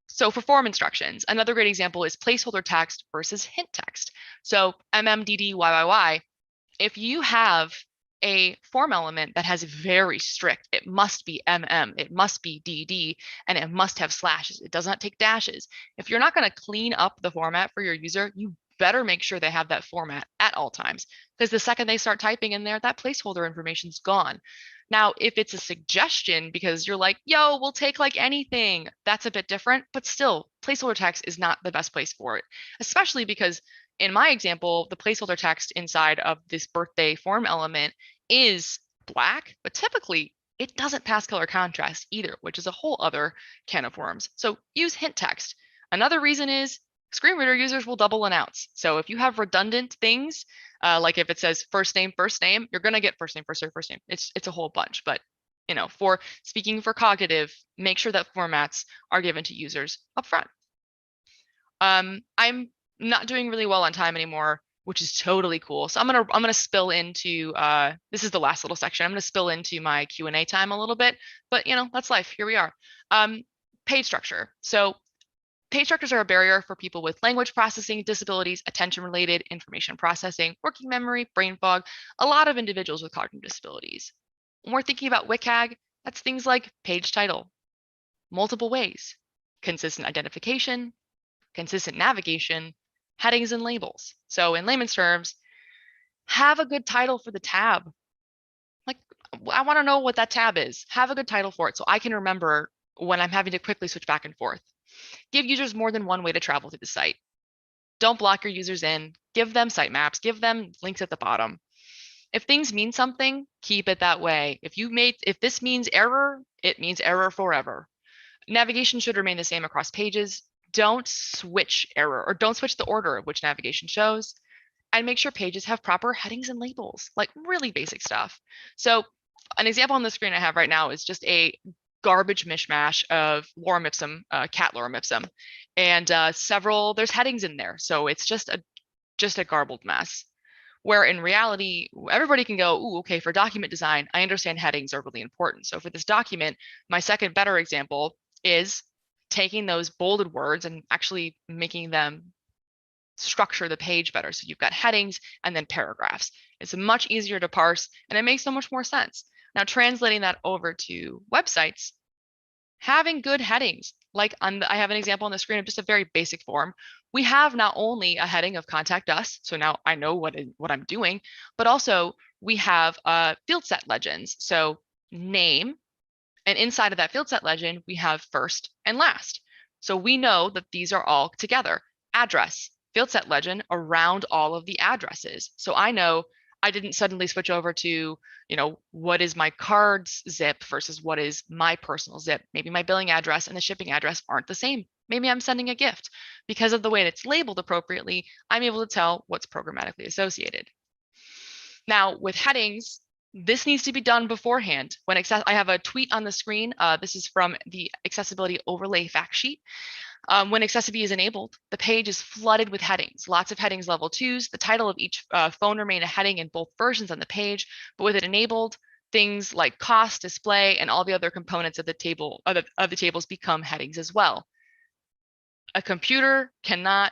So for form instructions, another great example is placeholder text versus hint text. So MMDDYYY, if you have a form element that has very strict, it must be it must be DD, and it must have slashes. It does not take dashes. If you're not going to clean up the format for your user, you better make sure they have that format at all times, because the second they start typing in there, that placeholder information is gone. Now, if it's a suggestion because you're like, yo, we'll take like anything, that's a bit different, but still, placeholder text is not the best place for it, especially because in my example, the placeholder text inside of this birthday form element is black, but typically it doesn't pass color contrast either, which is a whole other can of worms. So use hint text. Another reason is screen reader users will double announce. So if you have redundant things, like if it says first name, you're going to get first name, first name, first name. It's a whole bunch, but for speaking for cognitive, make sure that formats are given to users up front. I'm not doing really well on time anymore, which is totally cool. So I'm gonna spill into this is the last little section. I'm gonna spill into my Q&A time a little bit, but that's life. Here we are. Page structure. So page structures are a barrier for people with language processing disabilities, attention-related information processing, working memory, brain fog, a lot of individuals with cognitive disabilities. When we're thinking about Wikag, that's things like page title, multiple ways, consistent identification, consistent navigation, headings and labels. So in layman's terms, have a good title for the tab. Like, I want to know what that tab is. Have a good title for it so I can remember when I'm having to quickly switch back and forth. Give users more than one way to travel through the site. Don't block your users in. Give them sitemaps. Give them links at the bottom. If things mean something, keep it that way. If this means error, it means error forever. Navigation should remain the same across pages. Don't switch the order of which navigation shows, and make sure pages have proper headings and labels, like really basic stuff. So an example on the screen I have right now is just a garbage mishmash of lorem ipsum, cat lorem ipsum, and there's headings in there. So it's just a garbled mess. Where in reality, everybody can go, ooh, okay, for document design, I understand headings are really important. So for this document, my second better example is taking those bolded words and actually making them structure the page better. So you've got headings and then paragraphs. It's much easier to parse and it makes so much more sense. Now, translating that over to websites, having good headings, like I have an example on the screen of just a very basic form. We have not only a heading of contact us, so now I know what I'm doing, but also we have field set legends. So name, and inside of that field set legend, we have first and last. So we know that these are all together. Address, field set legend around all of the addresses. So I know I didn't suddenly switch over to, what is my card's zip versus what is my personal zip. Maybe my billing address and the shipping address aren't the same. Maybe I'm sending a gift. Because of the way it's labeled appropriately, I'm able to tell what's programmatically associated. Now with headings, this needs to be done beforehand. I have a tweet on the screen. This is from the accessibility overlay fact sheet. When accessibility is enabled, the page is flooded with headings, lots of headings level 2s. The title of each phone remain a heading in both versions on the page, but with it enabled, things like cost, display, and all the other components of the table of the tables become headings as well. A computer cannot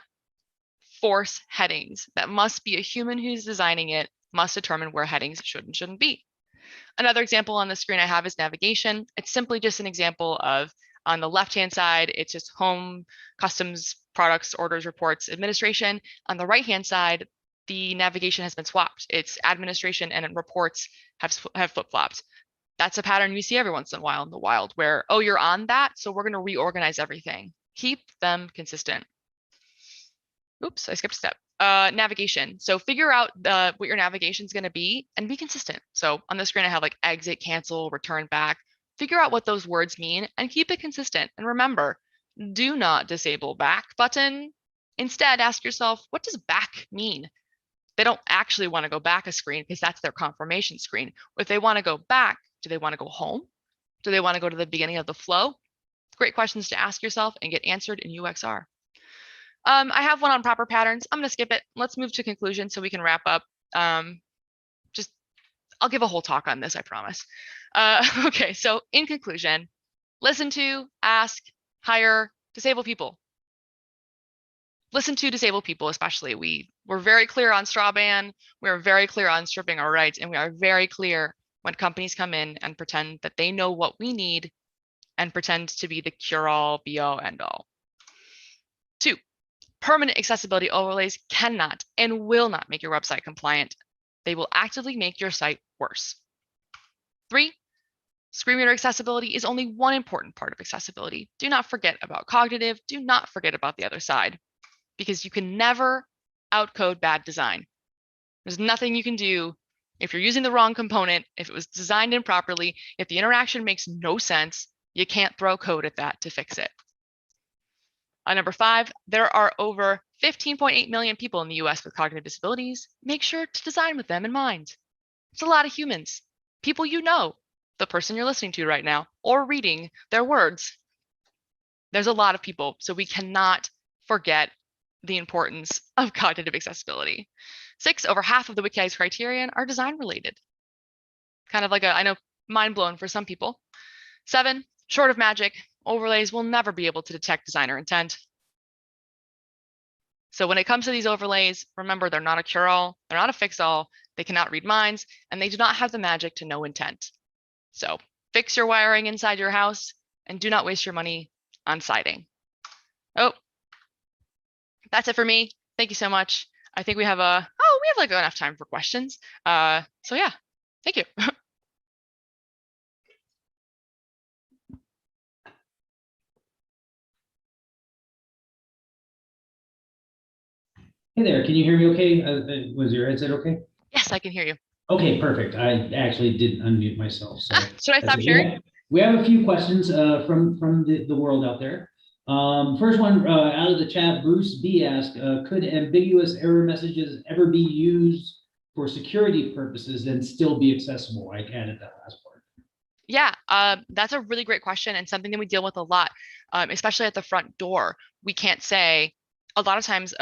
force headings. That must be a human who's designing it, must determine where headings should and shouldn't be. Another example on the screen I have is navigation. It's simply just an example of, on the left-hand side, it's just home, customs, products, orders, reports, administration. On the right-hand side, the navigation has been swapped. It's administration and reports have flip-flopped. That's a pattern you see every once in a while in the wild where, oh, you're on that, so we're going to reorganize everything. Keep them consistent. Oops, I skipped a step. Navigation. So figure out what your navigation is going to be and be consistent. So on the screen, I have like exit, cancel, return back. Figure out what those words mean and keep it consistent. And remember, do not disable back button. Instead, ask yourself, what does back mean? They don't actually want to go back a screen because that's their confirmation screen. If they want to go back, do they want to go home? Do they want to go to the beginning of the flow? Great questions to ask yourself and get answered in UXR. I have one on proper patterns. I'm going to skip it. Let's move to conclusion so we can wrap up. I'll give a whole talk on this, I promise. Okay, so in conclusion, listen to, ask, hire, disable people. Listen to disabled people, especially. We're very clear on straw ban. We're very clear on stripping our rights, and we are very clear when companies come in and pretend that they know what we need and pretend to be the cure-all, be-all, end-all. 2, permanent accessibility overlays cannot and will not make your website compliant. They will actively make your site worse. 3, screen reader accessibility is only one important part of accessibility. Do not forget about cognitive. Do not forget about the other side, because you can never outcode bad design. There's nothing you can do if you're using the wrong component, if it was designed improperly, if the interaction makes no sense, you can't throw code at that to fix it. Number 5, there are over 15.8 million people in the US with cognitive disabilities. Make sure to design with them in mind. It's a lot of humans, people you know, the person you're listening to right now, or reading their words. There's a lot of people, so we cannot forget the importance of cognitive accessibility. 6, over half of the Wikag's criterion are design related. Kind of like I know, mind blown for some people. 7, short of magic, overlays will never be able to detect designer intent. So when it comes to these overlays, remember, they're not a cure-all, they're not a fix-all, they cannot read minds, and they do not have the magic to know intent. So fix your wiring inside your house and do not waste your money on siding. Oh, that's it for me. Thank you so much. I think we have like enough time for questions. So yeah, thank you. Hey there, can you hear me okay? Was your headset okay? Yes, I can hear you. Okay, perfect. I actually didn't unmute myself. So should I stop sharing? We have a few questions from the world out there. First one out of the chat, Bruce B asked, could ambiguous error messages ever be used for security purposes and still be accessible? I added that last part. Yeah, that's a really great question and something that we deal with a lot, especially at the front door. We can't say, a lot of times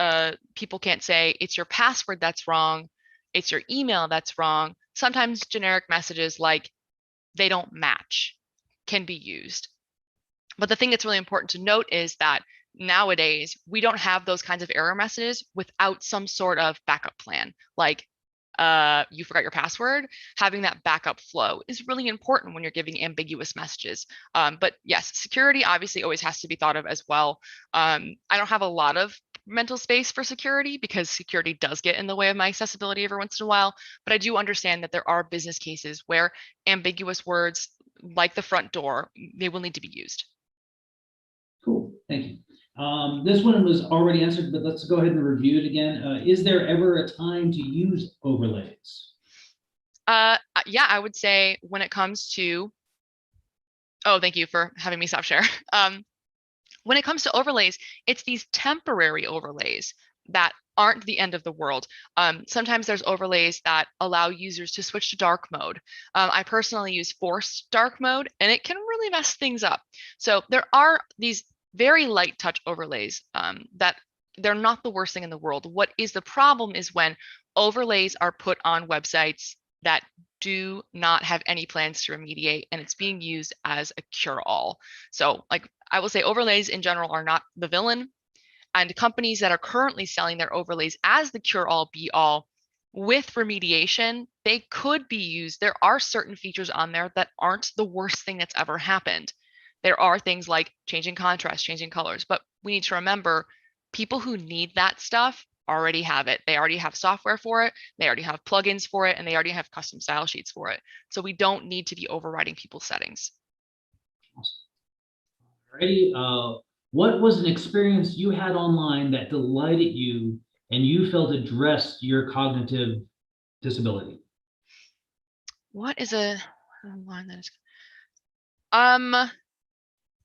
people can't say, it's your password that's wrong, it's your email that's wrong. Sometimes generic messages like they don't match can be used. But the thing that's really important to note is that nowadays we don't have those kinds of error messages without some sort of backup plan. Like you forgot your password, having that backup flow is really important when you're giving ambiguous messages. But yes, security obviously always has to be thought of as well. I don't have a lot of mental space for security because security does get in the way of my accessibility every once in a while, but I do understand that there are business cases where ambiguous words like the front door, they will need to be used. Cool, thank you. This one was already answered, but let's go ahead and review it again. Is there ever a time to use overlays? Yeah, I would say when it comes to, oh, thank you for having me stop share. When it comes to overlays, it's these temporary overlays that aren't the end of the world. Sometimes there's overlays that allow users to switch to dark mode. I personally use forced dark mode, and it can really mess things up. So there are these very light touch overlays that they're not the worst thing in the world. What is the problem is when overlays are put on websites that do not have any plans to remediate, and it's being used as a cure-all. So like I will say overlays in general are not the villain. And companies that are currently selling their overlays as the cure-all, be-all with remediation, they could be used. There are certain features on there that aren't the worst thing that's ever happened. There are things like changing contrast, changing colors, but we need to remember people who need that stuff already have it. They already have software for it, they already have plugins for it, and they already have custom style sheets for it. So we don't need to be overriding people's settings. Alrighty. What was an experience you had online that delighted you and you felt addressed your cognitive disability? What is a line that is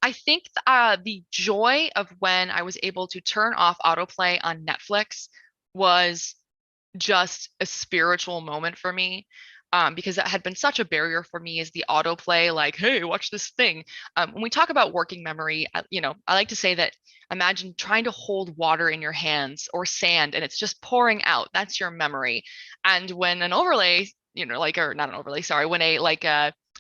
I think the joy of when I was able to turn off autoplay on Netflix was just a spiritual moment for me, because that had been such a barrier for me, is the autoplay, like, hey, watch this thing. When we talk about working memory, I like to say that imagine trying to hold water in your hands or sand and it's just pouring out. That's your memory. And when an overlay, or not an overlay, sorry, when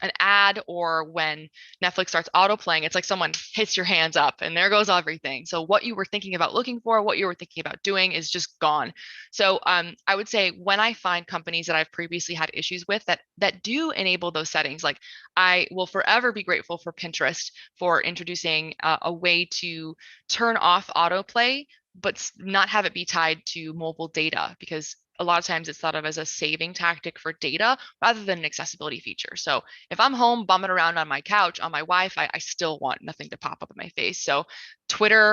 an ad or when Netflix starts autoplaying, it's like someone hits your hands up and there goes everything. So what you were thinking about looking for, what you were thinking about doing is just gone. So I would say when I find companies that I've previously had issues with that do enable those settings, like I will forever be grateful for Pinterest for introducing a way to turn off autoplay, but not have it be tied to mobile data, because a lot of times it's thought of as a saving tactic for data rather than an accessibility feature. So if I'm home bumming around on my couch on my Wi-Fi, I still want nothing to pop up in my face. So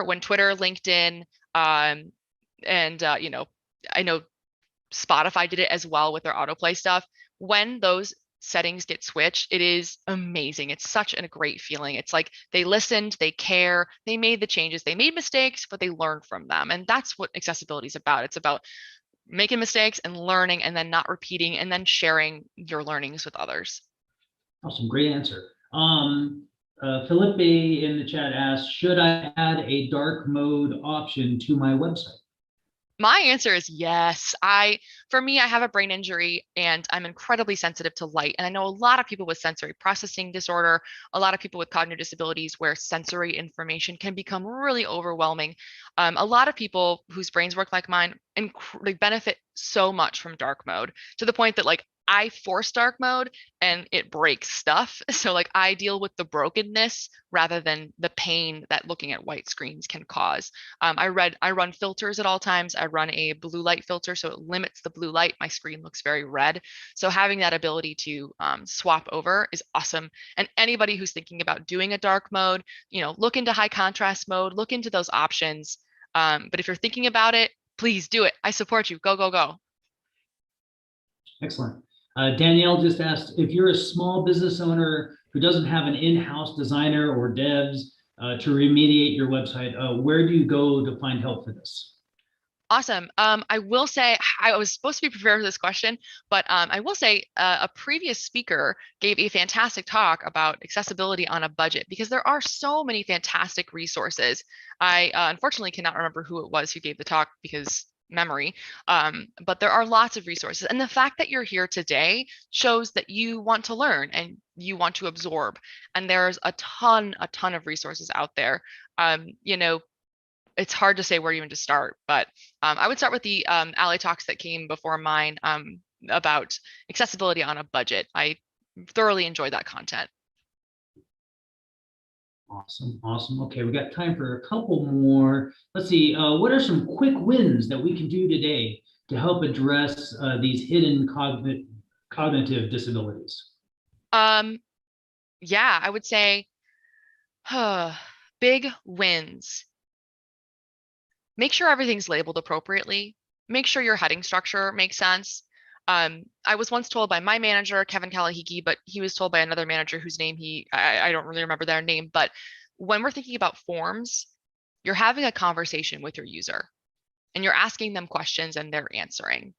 when Twitter, LinkedIn, and I know Spotify did it as well with their autoplay stuff. When those settings get switched, it is amazing. It's such a great feeling. It's like they listened, they care, they made the changes, they made mistakes, but they learned from them. And that's what accessibility is about. It's about making mistakes and learning and then not repeating and then sharing your learnings with others. Awesome, great answer. Felipe in the chat asked, should I add a dark mode option to my website? My answer is yes. For me, I have a brain injury and I'm incredibly sensitive to light. And I know a lot of people with sensory processing disorder, a lot of people with cognitive disabilities where sensory information can become really overwhelming. A lot of people whose brains work like mine they benefit so much from dark mode, to the point that like I force dark mode and it breaks stuff. So like I deal with the brokenness rather than the pain that looking at white screens can cause. I run filters at all times. I run a blue light filter, so it limits the blue light. My screen looks very red. So having that ability to swap over is awesome. And anybody who's thinking about doing a dark mode, look into high contrast mode, look into those options. But if you're thinking about it, please do it. I support you. Go, go, go. Excellent. Danielle just asked, if you're a small business owner who doesn't have an in-house designer or devs to remediate your website, where do you go to find help for this? Awesome. I will say I was supposed to be prepared for this question, but I will say a previous speaker gave a fantastic talk about accessibility on a budget, because there are so many fantastic resources. I unfortunately cannot remember who it was who gave the talk because memory, but there are lots of resources. And the fact that you're here today shows that you want to learn and you want to absorb. And there's a ton of resources out there. It's hard to say where even to start, but I would start with the A11yTalks that came before mine, about accessibility on a budget. I thoroughly enjoyed that content. Awesome, awesome. Okay, we got time for a couple more. Let's see, what are some quick wins that we can do today to help address these hidden cognitive disabilities? Yeah, I would say big wins. Make sure everything's labeled appropriately. Make sure your heading structure makes sense. I was once told by my manager, Kevin Kalahiki, but he was told by another manager whose name I don't really remember their name, but when we're thinking about forms, you're having a conversation with your user and you're asking them questions and they're answering.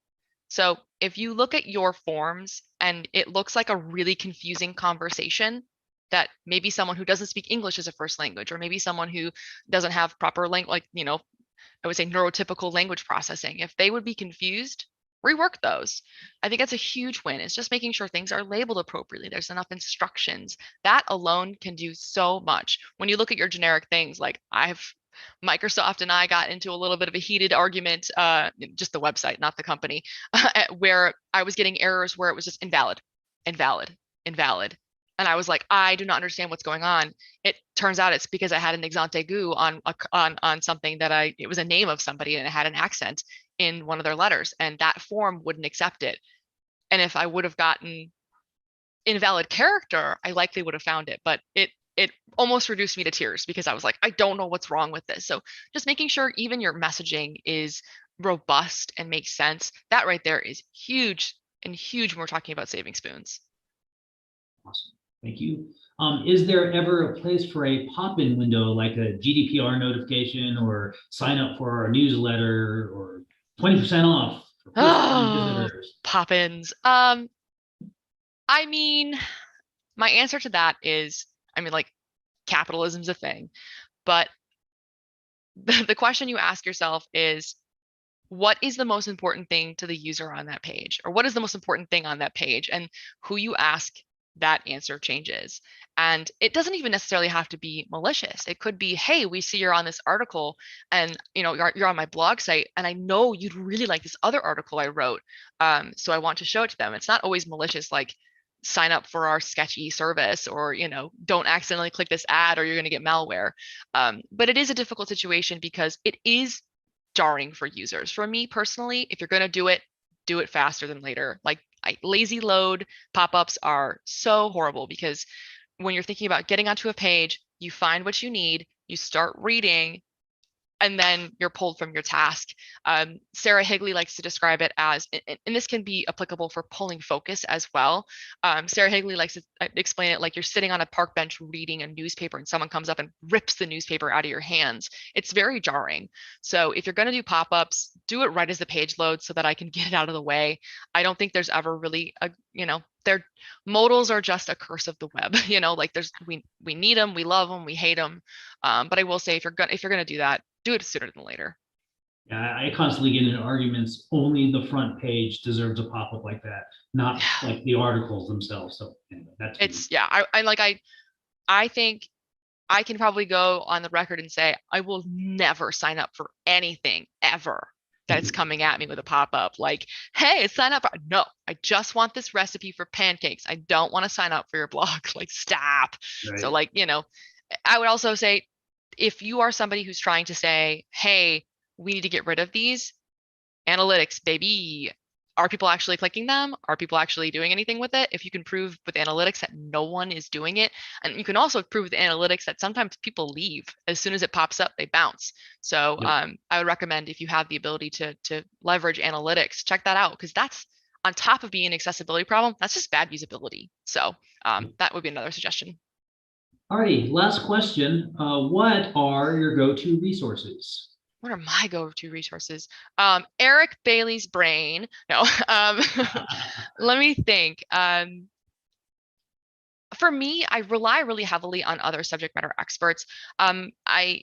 So if you look at your forms and it looks like a really confusing conversation, that maybe someone who doesn't speak English as a first language, or maybe someone who doesn't have proper language, like, I would say neurotypical language processing, if they would be confused, rework those. I think that's a huge win. It's just making sure things are labeled appropriately. There's enough instructions. That alone can do so much. When you look at your generic things, like Microsoft and I got into a little bit of a heated argument, just the website, not the company, where I was getting errors where it was just invalid, invalid, invalid. And I was like, I do not understand what's going on. It turns out it's because I had an exante gu on something that it was a name of somebody and it had an accent in one of their letters, and that form wouldn't accept it. And if I would have gotten invalid character, I likely would have found it, but it almost reduced me to tears because I was like, I don't know what's wrong with this. So just making sure even your messaging is robust and makes sense. That right there is huge and huge when we're talking about saving spoons. Awesome. Thank you. Is there ever a place for a pop-in window like a GDPR notification or sign up for our newsletter or 20% off for first-time visitors? Pop-ins. I mean, my answer to that is, like capitalism's a thing, but the question you ask yourself is, what is the most important thing to the user on that page? Or what is the most important thing on that page? And who you ask, that answer changes. And it doesn't even necessarily have to be malicious. It could be, hey, we see you're on this article and you're on my blog site, and I know you'd really like this other article I wrote. So I want to show it to them. It's not always malicious, like sign up for our sketchy service, or don't accidentally click this ad or you're going to get malware. But it is a difficult situation because it is jarring for users. For me personally, if you're going to do it faster than later. Like lazy load pop-ups are so horrible because when you're thinking about getting onto a page, you find what you need, you start reading, and then you're pulled from your task. Sarah Higley likes to describe it as, and this can be applicable for pulling focus as well. Sarah Higley likes to explain it like you're sitting on a park bench reading a newspaper and someone comes up and rips the newspaper out of your hands. It's very jarring. So if you're going to do pop-ups, do it right as the page loads so that I can get it out of the way. I don't think there's ever really modals are just a curse of the web. Like we need them, we love them, we hate them. But I will say, if you're gonna do that, do it sooner than later. Yeah, I constantly get into arguments. Only the front page deserves a pop-up like that, not like the articles themselves. So anyway, I think I can probably go on the record and say I will never sign up for anything ever that's coming at me with a pop-up like, hey, sign up. No, I just want this recipe for pancakes. I don't want to sign up for your blog. Like, stop. Right. So I would also say, if you are somebody who's trying to say, hey, we need to get rid of these analytics, baby, are people actually clicking them? Are people actually doing anything with it? If you can prove with analytics that no one is doing it, and you can also prove with analytics that sometimes people leave as soon as it pops up, they bounce. So I would recommend, if you have the ability to leverage analytics, check that out, because that's on top of being an accessibility problem, that's just bad usability. So that would be another suggestion. All righty, last question. What are your go-to resources? What are my go-to resources? Eric Bailey's brain. No, let me think. For me, I rely really heavily on other subject matter experts. I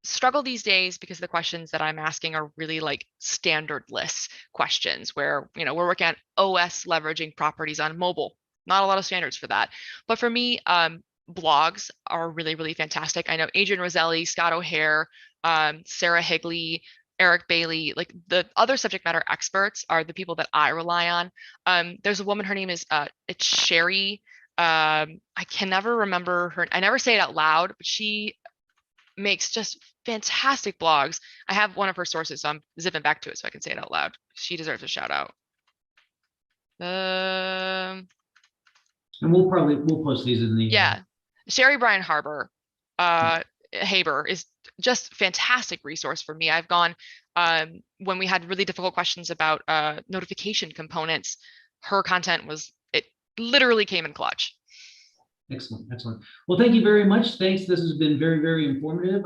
struggle these days because the questions that I'm asking are really like standardless questions where, we're working on OS leveraging properties on mobile. Not a lot of standards for that. But for me, blogs are really, really fantastic. I know Adrian Roselli, Scott O'Hare, Sarah Higley, Eric Bailey, like the other subject matter experts are the people that I rely on. There's a woman, her name is it's Sherry. I can never remember her. I never say it out loud, but she makes just fantastic blogs. I have one of her sources, so I'm zipping back to it so I can say it out loud. She deserves a shout out. And we'll post these in the Sherry Bryan Haber is just fantastic resource for me. I've gone when we had really difficult questions about notification components, her content it literally came in clutch. Excellent. Well, thank you very much. Thanks. This has been very, very informative.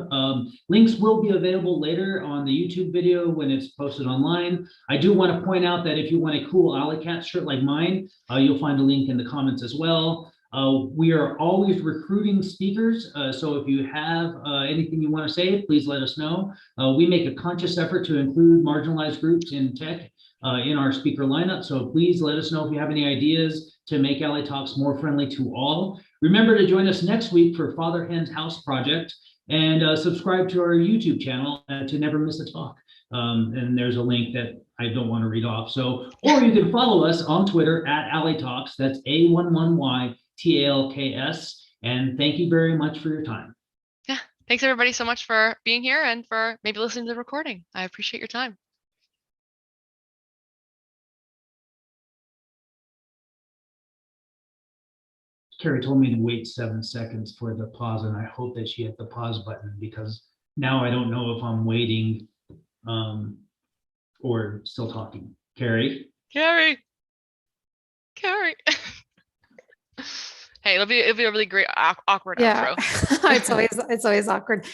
Links will be available later on the YouTube video when it's posted online. I do want to point out that if you want a cool Alley Cat shirt like mine, you'll find a link in the comments as well. We are always recruiting speakers, so if you have anything you want to say, please let us know. We make a conscious effort to include marginalized groups in tech in our speaker lineup, so please let us know if you have any ideas to make Alley Talks more friendly to all. Remember to join us next week for Father Hen's House Project, And subscribe to our YouTube channel to never miss a talk. And there's a link that I don't want to read off. So, or you can follow us on Twitter at A11yTalks. That's A11yTalks. And thank you very much for your time. Yeah. Thanks everybody so much for being here and for maybe listening to the recording. I appreciate your time. Carrie told me to wait 7 seconds for the pause, and I hope that she hit the pause button, because now I don't know if I'm waiting or still talking. Carrie? Carrie. Hey, it'll be a really great awkward outro. It's always awkward.